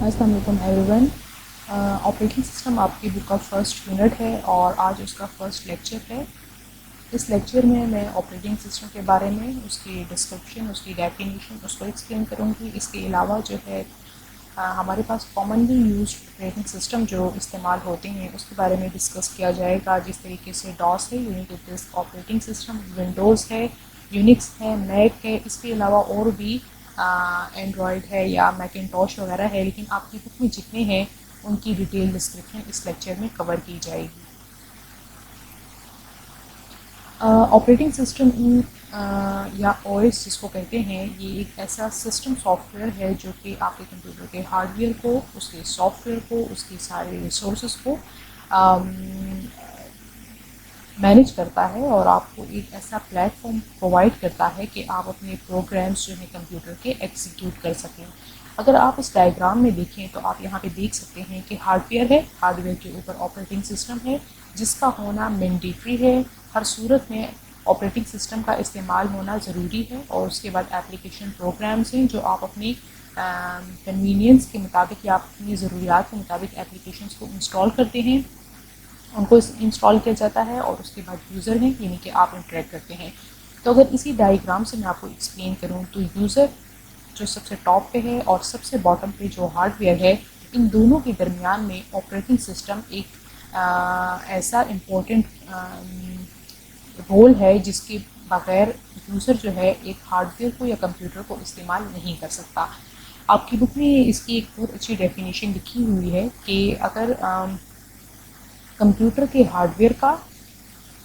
अस्सलाम वालेकुम everyone. Operating system आपकी बुक का फ़र्स्ट यूनिट है और आज उसका फ़र्स्ट लेक्चर है। इस लेक्चर में मैं ऑपरेटिंग सिस्टम के बारे में, उसकी डिस्क्रिप्शन, उसकी डेफिनेशन, उसको एक्सप्लेन करूँगी। इसके अलावा जो है हमारे पास कॉमनली यूज्ड ऑपरेटिंग सिस्टम जो इस्तेमाल होते हैं उसके बारे में डिस्कस किया जाएगा। जिस तरीके से डॉस है, Unix based operating system, Windows है, यूनिक्स है, मैक है, इसके अलावा और भी एंड्रॉयड है या मैकिनटॉश वगैरह है। लेकिन आपकी बुक में जितने हैं उनकी डिटेल डिस्क्रिप्शन इस लेक्चर में कवर की जाएगी। ऑपरेटिंग सिस्टम या ओएस जिसको कहते हैं, ये एक ऐसा सिस्टम सॉफ्टवेयर है जो कि आपके कंप्यूटर के हार्डवेयर को, उसके सॉफ्टवेयर को, उसके सारे रिसोर्सेज को मैनेज करता है और आपको एक ऐसा प्लेटफॉर्म प्रोवाइड करता है कि आप अपने प्रोग्राम्स जो हैं कंप्यूटर के एग्जीक्यूट कर सकें। अगर आप इस डायग्राम में देखें तो आप यहाँ पे देख सकते हैं कि हार्डवेयर है, हार्डवेयर के ऊपर ऑपरेटिंग सिस्टम है जिसका होना मैंडेटरी है। हर सूरत में ऑपरेटिंग सिस्टम का इस्तेमाल होना ज़रूरी है। और उसके बाद एप्लीकेशन प्रोग्राम्स हैं जो आप अपनी कन्वीनियंस के मुताबिक या अपनी ज़रूरियात के मुताबिक एप्लीकेशंस को इंस्टॉल करते हैं, उनको इंस्टॉल किया जाता है और उसके बाद यूज़र हैं यानी कि आप इंटरेक्ट करते हैं। तो अगर इसी डायग्राम से मैं आपको एक्सप्लेन करूँ तो यूज़र जो सबसे टॉप पे है और सबसे बॉटम पे जो हार्डवेयर है, इन दोनों के दरमियान में ऑपरेटिंग सिस्टम एक ऐसा इम्पोर्टेंट रोल है जिसके बगैर यूज़र जो है एक हार्डवेयर को या कंप्यूटर को इस्तेमाल नहीं कर सकता। आपकी बुक में इसकी एक बहुत अच्छी डेफिनेशन लिखी हुई है कि अगर कंप्यूटर के हार्डवेयर का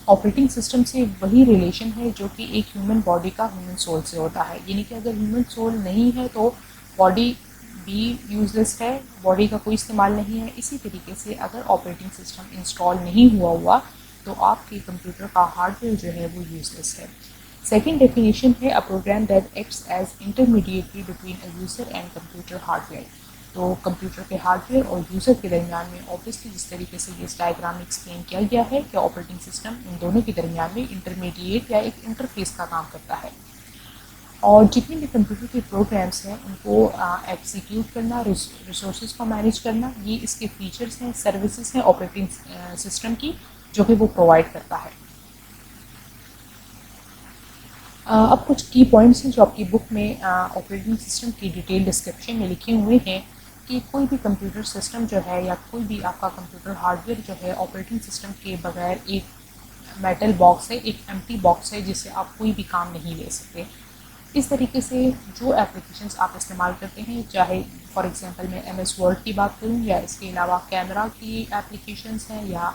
ऑपरेटिंग सिस्टम से वही रिलेशन है जो कि एक ह्यूमन बॉडी का ह्यूमन सोल से होता है। यानी कि अगर ह्यूमन सोल नहीं है तो बॉडी भी यूज़लेस है, बॉडी का कोई इस्तेमाल नहीं है। इसी तरीके से अगर ऑपरेटिंग सिस्टम इंस्टॉल नहीं हुआ तो आपके कंप्यूटर का हार्डवेयर जो है वो यूज़लेस है। सेकेंड डेफिनेशन है a program that acts as intermediary between a user and computer hardware. तो कंप्यूटर के हार्डवेयर और यूज़र के दरमियान में ऑब्वियसली जिस तरीके से ये इस डायग्राम में एक्सप्लेन किया गया है कि ऑपरेटिंग सिस्टम इन दोनों के दरमियान में इंटरमीडिएट या एक इंटरफेस का काम करता है। और जितने भी कंप्यूटर के प्रोग्राम्स हैं उनको एग्जीक्यूट करना, रिसोर्सेज को मैनेज करना, ये इसके फीचर्स हैं, सर्विसेज हैं ऑपरेटिंग सिस्टम की जो कि वो प्रोवाइड करता है। अब कुछ की पॉइंट्स हैं जो आपकी बुक में ऑपरेटिंग सिस्टम की डिटेल डिस्क्रिप्शन में लिखे हुए हैं कि कोई भी कंप्यूटर सिस्टम जो है या कोई भी आपका कंप्यूटर हार्डवेयर जो है ऑपरेटिंग सिस्टम के बगैर एक मेटल बॉक्स है, एक एम्प्टी बॉक्स है जिससे आप कोई भी काम नहीं ले सकते। इस तरीके से जो एप्लीकेशंस आप इस्तेमाल करते हैं, चाहे फॉर एग्जांपल मैं एम एस वर्ड की बात करूँ या इसके अलावा कैमरा की एप्लीकेशंस हैं या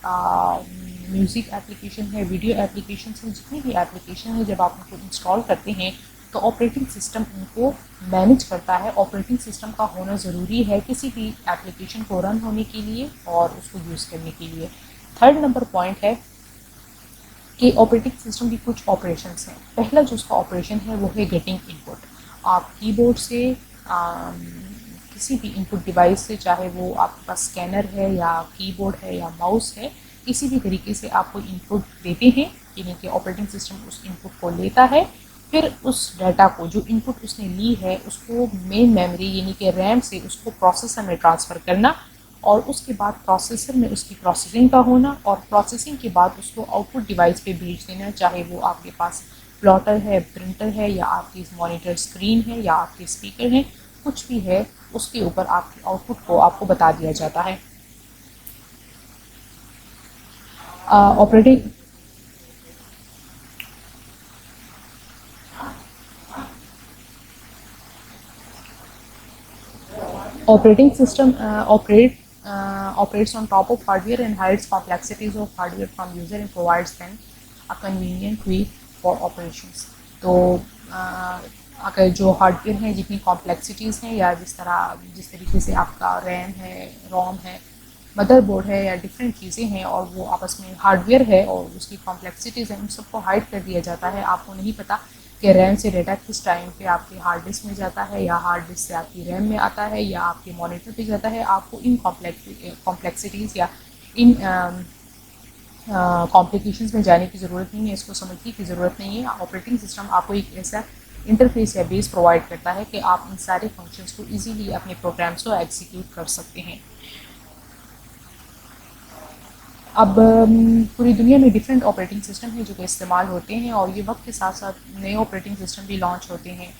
म्यूज़िक एप्लीकेशन है, वीडियो एप्लीकेशन हैं, जितनी भी एप्लीकेशन है जब आप उनको इंस्टॉल करते हैं तो ऑपरेटिंग सिस्टम उनको मैनेज करता है। ऑपरेटिंग सिस्टम का होना ज़रूरी है किसी भी एप्लीकेशन को रन होने के लिए और उसको यूज़ करने के लिए। थर्ड नंबर पॉइंट है कि ऑपरेटिंग सिस्टम की कुछ ऑपरेशंस हैं। पहला जो उसका ऑपरेशन है वो है गेटिंग इनपुट। आप कीबोर्ड से किसी भी इनपुट डिवाइस से, चाहे वो आपके पास स्कैनर है या कीबोर्ड है या माउस है, किसी भी तरीके से आप कोई इनपुट देते हैं, यानी कि ऑपरेटिंग सिस्टम उस इनपुट को लेता है, फिर उस डाटा को जो इनपुट उसने ली है उसको मेन मेमोरी यानी कि रैम से उसको प्रोसेसर में ट्रांसफ़र करना और उसके बाद प्रोसेसर में उसकी प्रोसेसिंग का होना और प्रोसेसिंग के बाद उसको आउटपुट डिवाइस पे भेज देना, चाहे वो आपके पास प्लॉटर है, प्रिंटर है या आपकी मॉनिटर स्क्रीन है या आपके स्पीकर हैं, कुछ भी है उसके ऊपर आपके आउटपुट को आपको बता दिया जाता है। Operating Operating system operates on top of hardware and hides complexities of hardware from user and provides them a convenient way for operations. तो अगर जो हार्डवेयर है, जितनी कॉम्प्लेक्सिटीज़ हैं या जिस तरीके से आपका रैम है, रोम है, मदरबोर्ड है या डिफरेंट चीज़ें हैं और वो आपस में हार्डवेयर है और उसकी कॉम्प्लेक्सिटीज़ हैं, उन सबको हाइड कर दिया जाता है। आपको नहीं पता कि रैम से डाटा किस टाइम पे आपके हार्ड डिस्क में जाता है या हार्ड डिस्क से आपकी रैम में आता है या आपके मॉनिटर पे जाता है। आपको इन कॉम्प्लेक्सिटीज़ या इन कॉम्प्लिकेशंस में जाने की ज़रूरत नहीं है, इसको समझने की ज़रूरत नहीं है। ऑपरेटिंग सिस्टम आपको एक ऐसा इंटरफेस या बेस प्रोवाइड करता है कि आप इन सारे फंक्शंस को इजीली अपने प्रोग्राम्स को एग्जीक्यूट कर सकते हैं। अब पूरी दुनिया में डिफरेंट ऑपरेटिंग सिस्टम है जो कि इस्तेमाल होते हैं और ये वक्त के साथ साथ नए ऑपरेटिंग सिस्टम भी लॉन्च होते हैं,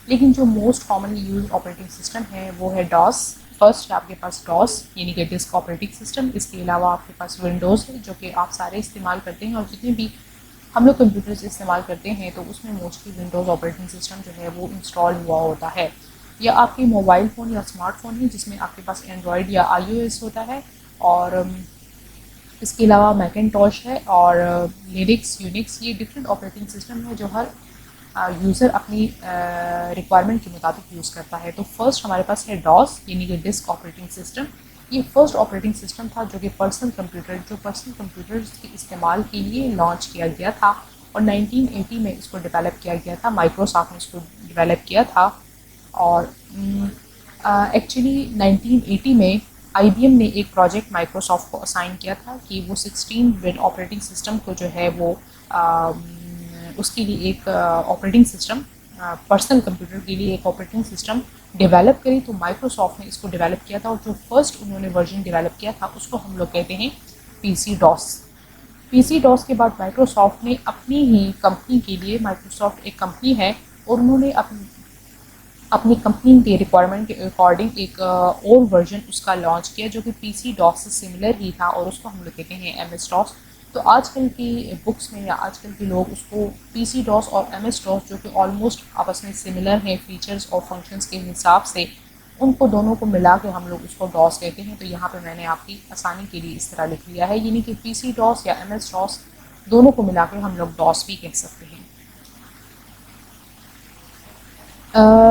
लेकिन जो most commonly use operating system है वो है डॉस। फर्स्ट है आपके पास डॉस यानी कि डिस्क ऑपरेटिंग सिस्टम। इसके अलावा आपके पास विंडोज़ है जो कि आप सारे इस्तेमाल करते हैं, और जितने भी हम लोग कंप्यूटर्स इस्तेमाल करते हैं तो उसमें मोस्टली विंडोज़ ऑपरेटिंग सिस्टम जो है वो इंस्टॉल हुआ होता है। या आपके मोबाइल फ़ोन या स्मार्टफोन है जिसमें आपके पास एंड्रॉयड या iOS होता है, और इसके अलावा मैकिनटॉश है और लिनक्स, यूनिक्स, ये डिफरेंट ऑपरेटिंग सिस्टम है जो हर यूज़र अपनी रिक्वायरमेंट के मुताबिक यूज़ करता है। तो फर्स्ट हमारे पास है डॉस यानी कि डिस्क ऑपरेटिंग सिस्टम। ये फर्स्ट ऑपरेटिंग सिस्टम था जो कि पर्सनल कंप्यूटर्स के इस्तेमाल के लिए लॉन्च किया गया था, और 1980 में इसको डेवलप किया गया था। माइक्रोसॉफ्ट ने इसको डेवलप किया था, और एक्चुअली 1980 में IBM ने एक प्रोजेक्ट माइक्रोसॉफ्ट को असाइन किया था कि वो 16 बिट ऑपरेटिंग सिस्टम को जो है वो उसके लिए एक ऑपरेटिंग सिस्टम, पर्सनल कंप्यूटर के लिए एक ऑपरेटिंग सिस्टम डेवलप करी। तो माइक्रोसॉफ्ट ने इसको डेवलप किया था, और जो फर्स्ट उन्होंने वर्जन डेवलप किया था उसको हम लोग कहते हैं PC डॉस। PC डॉस के बाद माइक्रोसॉफ्ट ने अपनी ही कंपनी के लिए, माइक्रोसॉफ्ट एक कंपनी है और उन्होंने अपनी कंपनी के रिक्वायरमेंट के अकॉर्डिंग एक और वर्जन उसका लॉन्च किया जो कि PC डॉस से सिमिलर ही था, और उसको हम लोग कहते हैं MS डॉस। तो आजकल की बुक्स में या आजकल के लोग उसको PC डॉस और MS डॉस, जो कि ऑलमोस्ट आपस में सिमिलर हैं फीचर्स और फंक्शंस के हिसाब से, उनको दोनों को मिला के हम लोग उसको डॉस कहते हैं। तो यहाँ पे मैंने आपकी आसानी के लिए इस तरह लिख लिया है, यानी कि PC डॉस या MS डॉस दोनों को मिला के हम लोग डॉस भी कह सकते हैं।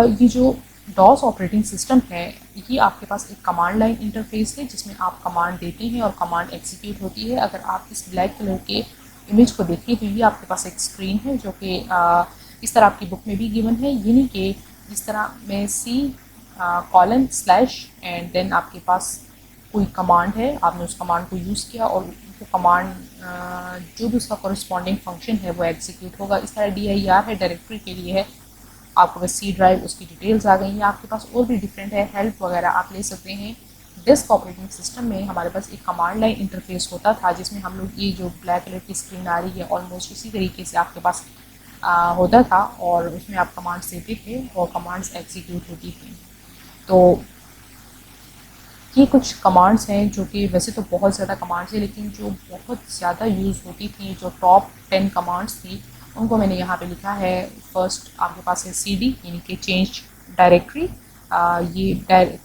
ये जो डॉस ऑपरेटिंग सिस्टम है ये आपके पास एक कमांड लाइन इंटरफेस है जिसमें आप कमांड देते हैं और कमांड एग्जीक्यूट होती है। अगर आप इस ब्लैक कलर के इमेज को देखें तो ये आपके पास एक स्क्रीन है जो कि इस तरह आपकी बुक में भी गिवन है, यानी कि जिस तरह में C:/ एंड देन आपके पास कोई कमांड है, आपने उस कमांड को यूज़ किया और वो कमांड जो भी उसका कॉरस्पॉन्डिंग फंक्शन है वो एग्जीक्यूट होगा। इस तरह dir है, डायरेक्टरी के लिए है, आपके पास C ड्राइव, उसकी डिटेल्स आ गई हैं। आपके पास और भी डिफरेंट है, हेल्प वगैरह आप ले सकते हैं। डिस्क ऑपरेटिंग सिस्टम में हमारे पास एक कमांड लाइन इंटरफेस होता था जिसमें हम लोग ये जो ब्लैक कलर की स्क्रीन आ रही है ऑलमोस्ट इसी तरीके से आपके पास होता था, और उसमें आप कमांड्स देते थे और कमांड्स एग्जीक्यूट होती थी। तो ये कुछ कमांड्स हैं जो कि वैसे तो बहुत ज़्यादा कमांड्स हैं, लेकिन जो बहुत ज़्यादा यूज़ होती थी, जो टॉप 10 कमांड्स थी, उनको मैंने यहाँ पे लिखा है। फर्स्ट आपके पास है CD यानी कि चेंज डायरेक्टरी। ये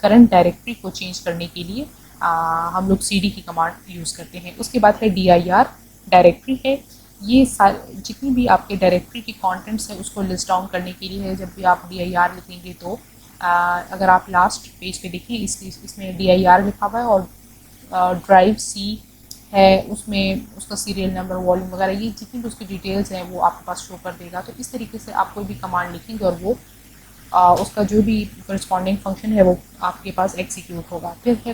करंट डायरेक्टरी को चेंज करने के लिए हम लोग CD की कमांड यूज़ करते हैं। उसके बाद है dir, डायरेक्टरी है। ये जितनी भी आपके डायरेक्टरी की कंटेंट्स है उसको लिस्ट डाउन करने के लिए है। जब भी आप dir लिखेंगे तो अगर आप लास्ट पेज पे देखिए इसमें dir लिखा हुआ है, और ड्राइव C है, उसमें उसका सीरियल नंबर, वॉल्यूम वगैरह, ये जितनी भी उसकी डिटेल्स हैं वो आपके पास शो कर देगा। तो इस तरीके से आप कोई भी कमांड लिखेंगे और वो उसका जो भी करस्पॉन्डिंग फंक्शन है वो आपके पास एग्जीक्यूट होगा। फिर है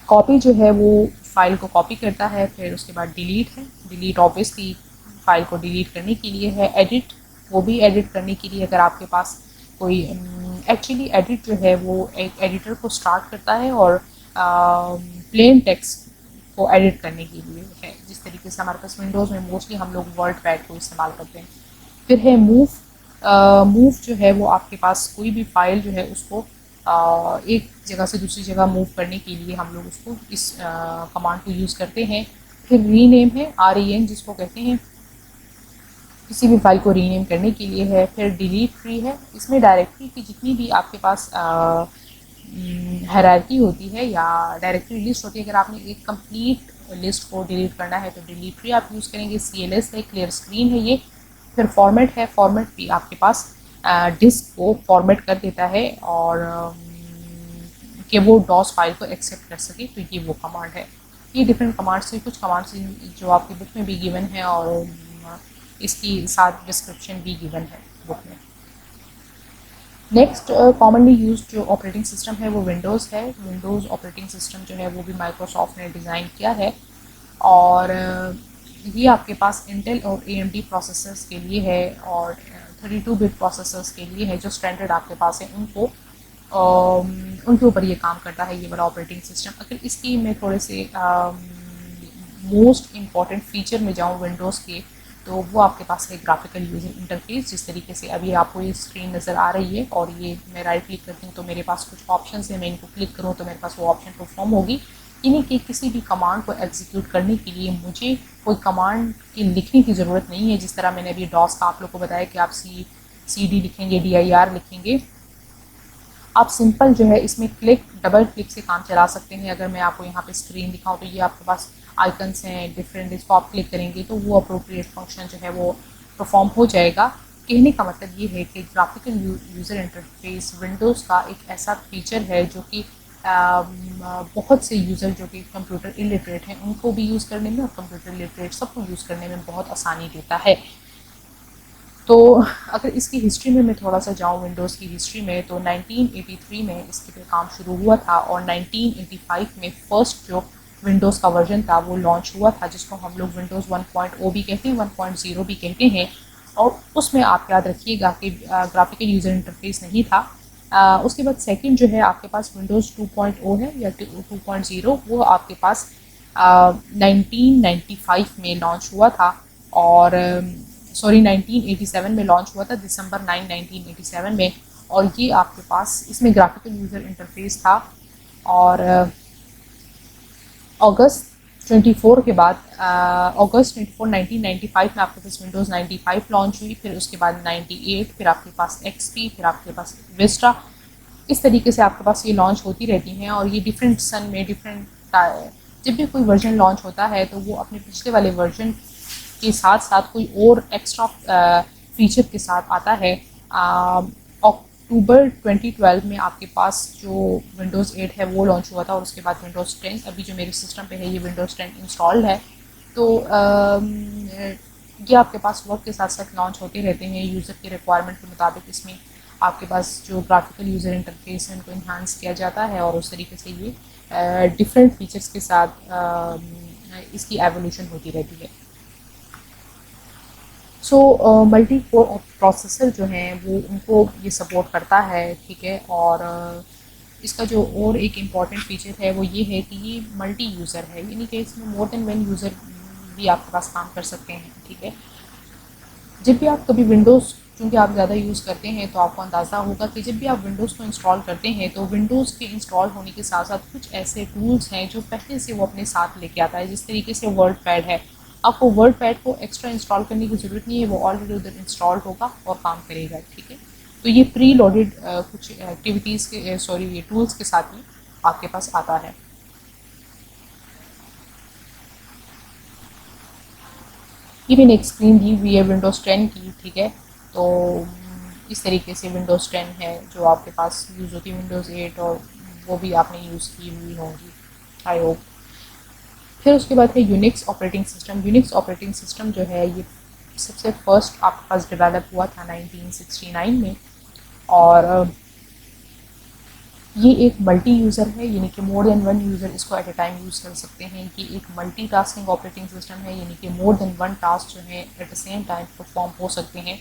कॉपी जो है वो फाइल को कॉपी करता है। फिर उसके बाद डिलीट है, डिलीट ऑब्वियसली फाइल को डिलीट करने के लिए है। एडिट, वो भी एडिट करने के लिए, अगर आपके पास कोई एक्चुअली एडिट जो है वो एक एडिटर को स्टार्ट करता है और प्लेन टेक्स्ट को एडिट करने के लिए है, जिस तरीके से हमारे पास विंडोज़ में मोस्टली हम लोग वर्ड पैड को इस्तेमाल करते हैं। फिर है मूव जो है वो आपके पास कोई भी फाइल जो है उसको एक जगह से दूसरी जगह मूव करने के लिए हम लोग उसको इस कमांड को यूज़ करते हैं। फिर रीनेम है, REN जिसको कहते हैं, किसी भी फाइल को रीनेम करने के लिए है। फिर डिलीट ट्री है, इसमें डायरेक्टरी की जितनी भी आपके पास हायरार्की होती है या डायरेक्टरी लिस्ट होती है, अगर आपने एक कंप्लीट लिस्ट को डिलीट करना है तो डिलीट ट्री आप यूज़ करेंगे। CLS है, क्लियर स्क्रीन है ये। फिर फॉर्मेट है, फॉर्मेट भी आपके पास डिस्क को फॉर्मेट कर देता है और कि वो डॉस फाइल को एक्सेप्ट कर सके, तो ये वो कमांड है। ये डिफरेंट कमांड्स हैं, कुछ कमांड्स जो आपकी बुक में भी गिवन है और इसकी साथ डिस्क्रिप्शन भी गिवन है बुक में। नेक्स्ट कॉमनली यूज जो ऑपरेटिंग सिस्टम है वो विंडोज़ है। विंडोज़ ऑपरेटिंग सिस्टम जो है वो भी माइक्रोसॉफ्ट ने डिज़ाइन किया है, और ये आपके पास इंटेल और AMD प्रोसेसर्स के लिए है, और 32 बिट प्रोसेसर्स के लिए है जो स्टैंडर्ड आपके पास है, उनको उनके ऊपर ये काम करता है ये वाला ऑपरेटिंग सिस्टम। अगर इसकी मैं थोड़े से मोस्ट इम्पॉर्टेंट फीचर में जाऊँ विंडोज़ के, तो वो आपके पास है ग्राफिकल यूजर इंटरफेस। जिस तरीके से अभी आपको ये स्क्रीन नज़र आ रही है और ये मैं राइट क्लिक करती हूँ तो मेरे पास कुछ ऑप्शन है, मैं इनको क्लिक करूँ तो मेरे पास वो ऑप्शन परफॉर्म होगी। यानी कि किसी भी कमांड को एग्जीक्यूट करने के लिए मुझे कोई कमांड की लिखने की ज़रूरत नहीं है। जिस तरह मैंने अभी डॉस का आप लोग को बताया कि आप CD लिखेंगे, DIR लिखेंगे, आप सिंपल जो है इसमें डबल क्लिक से काम चला सकते हैं। अगर मैं आपको यहाँ पे स्क्रीन दिखाऊँ तो ये आपके पास आइकन्स हैं डिफरेंट, इसको आप क्लिक करेंगे तो वो अप्रोप्रिएट फंक्शन जो है वो परफॉर्म हो जाएगा। कहने का मतलब ये है कि ग्राफिकल यूज़र इंटरफेस विंडोज़ का एक ऐसा फीचर है जो कि बहुत से यूज़र जो कि कंप्यूटर इलिटरेट हैं उनको भी यूज़ करने में और कंप्यूटर लिटरेट सबको यूज़ करने में बहुत आसानी देता है। तो अगर इसकी हिस्ट्री में मैं थोड़ा सा जाऊँ विंडोज़ की हिस्ट्री में, तो 1983 में इसके पे काम शुरू हुआ था और 1985 में फर्स्ट जो विंडोज़ का वर्जन था वो लॉन्च हुआ था, जिसको हम लोग विंडोज़ 1.0 भी कहते हैं, 1.0 भी कहते हैं। और उसमें आप याद रखिएगा कि ग्राफिकल यूज़र इंटरफेस नहीं था। उसके बाद सेकंड जो है आपके पास विंडोज़ 2.0 है या 2.0, वो आपके पास 1995 में लॉन्च हुआ था और 1987 में लॉन्च हुआ था, दिसंबर 9 1987 में। और ये आपके पास इसमें ग्राफिकल यूज़र इंटरफेस था और अगस्त 24 के बाद अगस्त 24 1995 में आपके पास विंडोज़ 95 लॉन्च हुई, फिर उसके बाद 98, फिर आपके पास XP, फिर आपके पास विस्टा। इस तरीके से आपके पास ये लॉन्च होती रहती हैं और ये डिफरेंट सन में डिफरेंट, जब भी कोई वर्जन लॉन्च होता है तो वो अपने पिछले वाले वर्जन के साथ साथ कोई और एक्स्ट्रा फीचर के साथ आता है। अक्टूबर 2012 में आपके पास जो विंडोज़ 8 है वो लॉन्च हुआ था और उसके बाद विंडोज़ 10, अभी जो मेरे सिस्टम पे है ये विंडोज़ 10 इंस्टॉल्ड है। तो ये आपके पास वक्त के साथ साथ लॉन्च होते रहते हैं यूज़र के रिक्वायरमेंट के मुताबिक। इसमें आपके पास जो ग्राफिकल यूज़र इंटरफेस है उनको इन्हांस किया जाता है और उस तरीके से ये डिफरेंट फीचर्स के साथ इसकी एवोल्यूशन होती रहती है। मल्टी कोर प्रोसेसर जो हैं वो उनको ये सपोर्ट करता है, ठीक है। और इसका जो और एक इम्पॉर्टेंट फीचर है वो ये है कि ये मल्टी यूज़र है, यानी कि इसमें मोर देन वन यूज़र भी आपके पास काम कर सकते हैं, ठीक है। जब भी आप कभी विंडोज़, क्योंकि आप ज़्यादा यूज़ करते हैं तो आपको अंदाज़ा होगा कि जब भी आप विंडोज़ को इंस्टॉल करते हैं तो विंडोज़ के इंस्टॉल होने के साथ साथ कुछ ऐसे टूल्स हैं जो पहले से वो अपने साथ लेके आता है। जिस तरीके से वर्ड पैड है, आपको वर्ड पैड को एक्स्ट्रा इंस्टॉल करने की ज़रूरत नहीं है, वो ऑलरेडी उधर इंस्टॉल्ड होगा और काम करेगा, ठीक है। तो ये प्री लोडेड कुछ एक्टिविटीज़ के ये टूल्स के साथ ही आपके पास आता है। ये मैंने एक स्क्रीन दी हुई है विंडोज़ 10 की, ठीक है। तो इस तरीके से विंडोज़ 10 है जो आपके पास यूज़ होती है, विंडोज़ 8 और वो भी आपने यूज़ की हुई होंगी, आई होप। फिर उसके बाद है Unix operating system. Unix operating system जो है ये सबसे फर्स्ट आपके पास डेवलप हुआ था 1969 में और ये एक मल्टी यूज़र है, यानी कि मोर देन वन यूज़र इसको एट ए टाइम यूज़ कर सकते हैं। कि एक मल्टी टास्किंग ऑपरेटिंग सिस्टम है, यानी कि मोर देन वन टास्क जो है at the same time perform हो सकते हैं।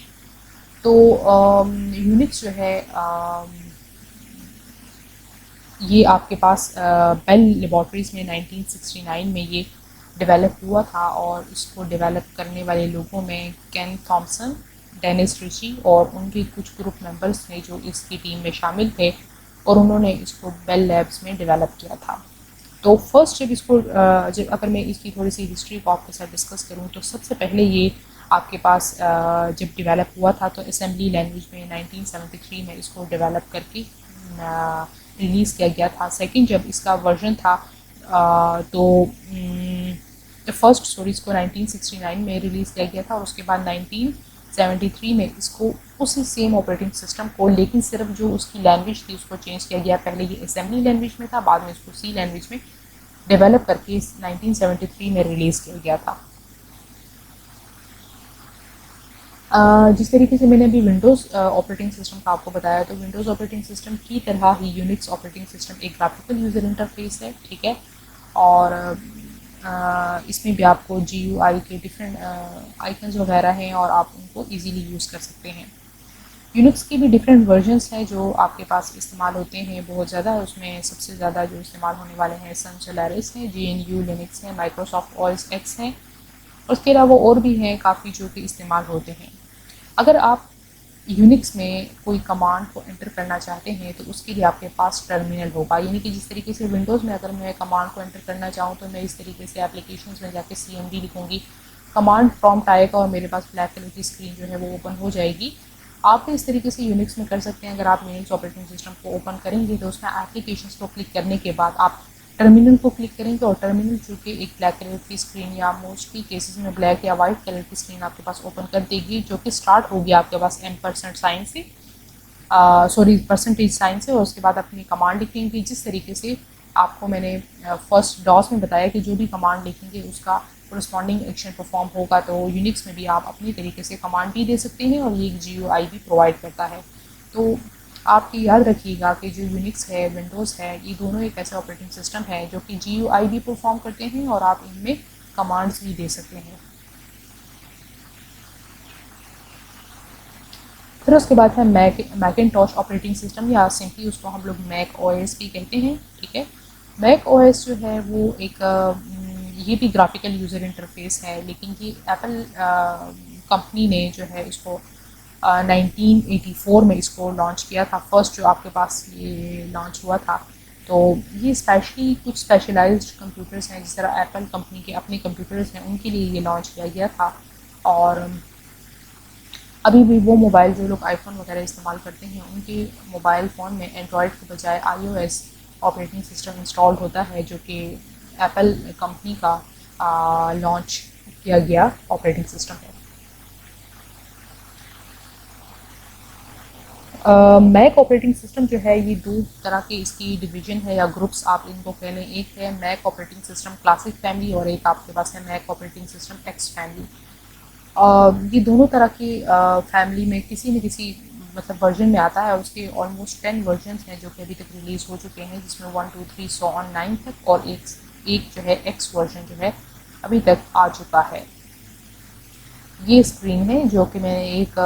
तो यूनिक्स जो है ये आपके पास बेल लेबॉर्ट्रीज़ में 1969 में ये डेवलप हुआ था और इसको डेवलप करने वाले लोगों में केन थॉमसन, डेनिस रिची और उनके कुछ ग्रुप मेंबर्स थे जो इसकी टीम में शामिल थे और उन्होंने इसको बेल लैब्स में डेवलप किया था। तो फर्स्ट जब इसको जब अगर मैं इसकी थोड़ी सी हिस्ट्री को आपके साथ डिस्कस करूँ तो सबसे पहले ये आपके पास जब डेवलप हुआ था तो असेंबली लैंग्वेज में 1973 में इसको डेवलप करके रिलीज़ किया गया था। सेकंड जब इसका वर्जन था तो फर्स्ट इसको 1969 में रिलीज़ किया गया था और उसके बाद 1973 में इसको उसी सेम ऑपरेटिंग सिस्टम को, लेकिन सिर्फ जो उसकी लैंग्वेज थी उसको चेंज किया गया। पहले ये असेंबली लैंग्वेज में था, बाद में इसको सी लैंग्वेज में डेवलप करके 1973 में रिलीज़ किया गया था। जिस तरीके से मैंने अभी विंडोज़ ऑपरेटिंग सिस्टम का आपको बताया, तो विंडोज़ ऑपरेटिंग सिस्टम की तरह ही यूनिक्स ऑपरेटिंग सिस्टम एक ग्राफिकल यूज़र इंटरफेस है, ठीक है। और इसमें भी आपको GUI के डिफरेंट आइकन्स वगैरह हैं और आप उनको इजीली यूज़ कर सकते हैं। यूनिक्स के भी डिफरेंट वर्जन्स हैं जो आपके पास इस्तेमाल होते हैं बहुत ज़्यादा। उसमें सबसे ज़्यादा जो इस्तेमाल होने वाले हैं सन सोलारिस हैं, GNU लिनक्स हैं, माइक्रोसॉफ्ट OS X हैं, और उसके अलावा और भी हैं काफ़ी जो कि इस्तेमाल होते हैं। अगर आप यूनिक्स में कोई कमांड को एंटर करना चाहते हैं तो उसके लिए आपके पास टर्मिनल होगा, यानी कि जिस तरीके से विंडोज़ में अगर मैं कमांड को एंटर करना चाहूँ तो मैं इस तरीके से एप्लीकेशंस में जाके CMD लिखूँगी, कमांड प्रॉम्प्ट आएगा और मेरे पास ब्लैक कलर की स्क्रीन जो है वो ओपन हो जाएगी। आप भी इस तरीके से यूनिक्स में कर सकते हैं। अगर आप यूनिक्स ऑपरेटिंग सिस्टम को ओपन करेंगे तो उसमें एप्लीकेशंस को क्लिक करने के बाद आप टर्मिनल को क्लिक करेंगे और टर्मिनल जो कि एक ब्लैक कलर की स्क्रीन या मोस्टली केसेस में ब्लैक या वाइट कलर की स्क्रीन आपके पास ओपन कर देगी, जो कि स्टार्ट होगी आपके पास M% साइन से, सॉरी परसेंटेज साइन से, और उसके बाद अपनी कमांड लिखेंगे। जिस तरीके से आपको मैंने फर्स्ट डॉस में बताया कि जो भी कमांड लिखेंगे उसका कोरस्पॉन्डिंग एक्शन परफॉर्म होगा, तो यूनिक्स में भी आप अपनी तरीके से कमांड भी दे सकते हैं और ये एक GUI भी प्रोवाइड करता है। तो आप याद रखिएगा कि जो यूनिक्स है, विंडोज़ है, ये दोनों एक ऐसे ऑपरेटिंग सिस्टम है जो कि GUI भी परफॉर्म करते हैं और आप इनमें कमांड्स भी दे सकते हैं। फिर उसके बाद है मैकिन्टॉश ऑपरेटिंग सिस्टम, या सिंपली उसको हम लोग मैक OS भी कहते हैं। ठीक है, मैक OS जो है वो एक ये भी ग्राफिकल यूज़र इंटरफेस है, लेकिन ये एप्पल कंपनी ने जो है इसको 1984 में इसको लॉन्च किया था, फर्स्ट जो आपके पास ये लॉन्च हुआ था। तो ये स्पेशली कुछ स्पेशलाइज्ड कंप्यूटर्स हैं, जिस तरह एप्पल कंपनी के अपने कंप्यूटर्स हैं उनके लिए ये लॉन्च किया गया था। और अभी भी वो मोबाइल जो लोग आईफोन वगैरह इस्तेमाल करते हैं उनके मोबाइल फ़ोन में एंड्रॉयड के बजाय iOS ऑपरेटिंग सिस्टम इंस्टॉल होता है, जो कि एप्पल कंपनी का लॉन्च किया गया ऑपरेटिंग सिस्टम है। मैक ऑपरेटिंग सिस्टम जो है ये दो तरह के इसकी डिवीजन है या ग्रुप्स आप इनको कह लें। एक है Mac operating system classic family और एक आपके पास है Mac operating system X family. ये दोनों तरह की फैमिली में किसी न किसी मतलब वर्जन में आता है। उसके ऑलमोस्ट 10 वर्जन हैं जो कि अभी तक रिलीज़ हो चुके हैं, जिसमें 1 2 3 सो ऑन 9 तक, और एक जो है एक्स वर्जन जो है अभी तक आ चुका है। ये स्क्रीन है जो कि मैंने एक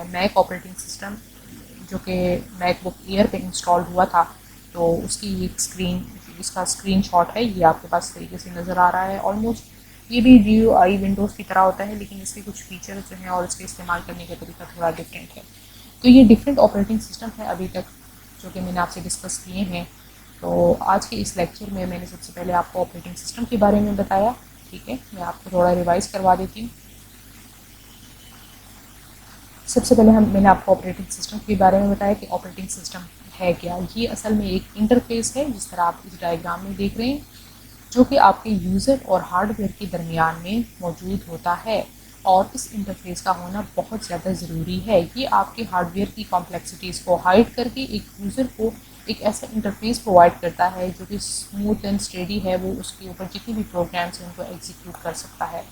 मैक ऑपरेटिंग सिस्टम जो कि मैकबुक एयर पे इंस्टॉल हुआ था, तो उसकी एक स्क्रीन, इसका स्क्रीनशॉट है, ये आपके पास तरीके से नज़र आ रहा है। ऑलमोस्ट ये भी GUI विंडोज़ की तरह होता है, लेकिन इसके कुछ फीचर्स जो हैं और इसके इस्तेमाल करने का तरीका थोड़ा डिफरेंट है। तो ये डिफरेंट ऑपरेटिंग सिस्टम है अभी तक जो कि मैंने आपसे डिस्कस किए हैं। तो आज के इस लेक्चर में मैंने सबसे पहले आपको ऑपरेटिंग सिस्टम के बारे में बताया। ठीक है, मैं आपको थोड़ा रिवाइज़ करवा देती हूँ। सबसे पहले मैंने आपको ऑपरेटिंग सिस्टम के बारे में बताया कि ऑपरेटिंग सिस्टम है क्या। ये असल में एक इंटरफेस है, जिस तरह आप इस डायग्राम में देख रहे हैं, जो कि आपके यूज़र और हार्डवेयर के दरमियान में मौजूद होता है, और इस इंटरफेस का होना बहुत ज़्यादा ज़रूरी है। ये आपके हार्डवेयर की कॉम्प्लेक्सिटीज़ को हाइड करके एक यूज़र को एक ऐसा इंटरफेस प्रोवाइड करता है जो कि स्मूथ एंड स्टेडी है, वो उसके ऊपर जितने भी प्रोग्राम्स हैं उनको एग्जीक्यूट कर सकता है।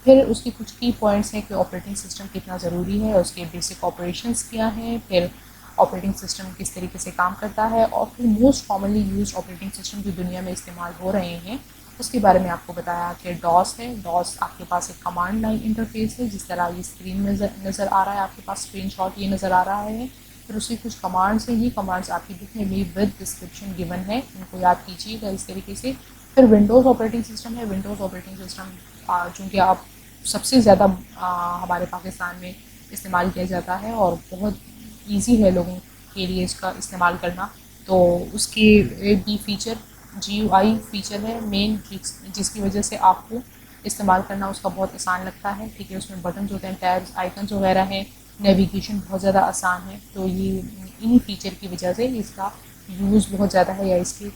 फिर उसके कुछ की पॉइंट्स हैं कि ऑपरेटिंग सिस्टम कितना ज़रूरी है, उसके बेसिक ऑपरेशंस क्या हैं, फिर ऑपरेटिंग सिस्टम किस तरीके से काम करता है, और फिर most commonly used operating system जो दुनिया में इस्तेमाल हो रहे हैं उसके बारे में आपको बताया कि डॉस है। डॉस आपके पास एक कमांड लाइन इंटरफेस है, जिस तरह ये स्क्रीन में नज़र आ रहा है, आपके पास स्क्रीनशॉट ये नज़र आ रहा है। फिर उसकी कुछ कमांड्स हैं, ये कमांड्स आपकी बुक में भी विद डिस्क्रिप्शन गिवन है, इनको याद कीजिएगा इस तरीके से। फिर विंडोज़ ऑपरेटिंग सिस्टम है। विंडोज़ ऑपरेटिंग सिस्टम चूँकि आप सबसे ज़्यादा हमारे पाकिस्तान में इस्तेमाल किया जाता है और बहुत इजी है लोगों के लिए इसका इस्तेमाल करना, तो उसके भी फीचर GUI फीचर है मेन, जिसकी वजह से आपको इस्तेमाल करना उसका बहुत आसान लगता है। ठीक है, उसमें बटन होते हैं, टैब्स, आइकन्स वगैरह हैं, नेविगेशन बहुत ज़्यादा आसान है। तो ये इन्हीं फीचर की वजह से इसका यूज़ बहुत ज़्यादा है, या इसके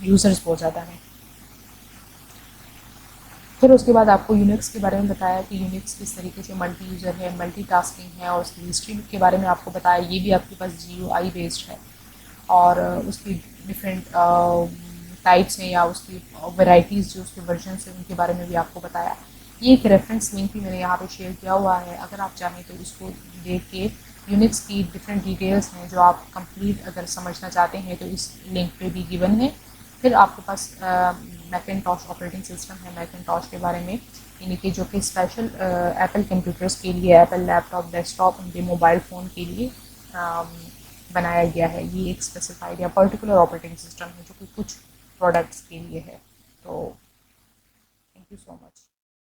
यूज़र्स बहुत ज़्यादा हैं। फिर उसके बाद आपको यूनिक्स के बारे में बताया कि यूनिक्स किस तरीके से मल्टी यूज़र है, मल्टीटास्किंग है, और उसकी हिस्ट्री के बारे में आपको बताया। ये भी आपके पास GUI बेस्ड है, और उसकी डिफरेंट टाइप्स हैं या उसकी वैरायटीज़ जो उसके वर्जन हैं उनके बारे में भी आपको बताया। ये एक रेफरेंस लिंक भी मैंने यहाँ पे शेयर किया हुआ है, अगर आप चाहें तो इसको देख के यूनिक्स की डिफरेंट डिटेल्स हैं जो आप कंप्लीट अगर समझना चाहते हैं तो इस लिंक पे भी गिवन है। फिर आपके पास मैकिनटॉश ऑपरेटिंग सिस्टम है मैकिनटॉश के बारे में, यानी कि जो कि स्पेशल एप्पल कंप्यूटर्स के लिए, एप्पल लैपटॉप, डेस्कटॉप, उनके मोबाइल फ़ोन के लिए बनाया गया है। ये एक स्पेसिफाइड या पर्टिकुलर ऑपरेटिंग सिस्टम है जो कि कुछ प्रोडक्ट्स के लिए है। तो थैंक यू सो मच।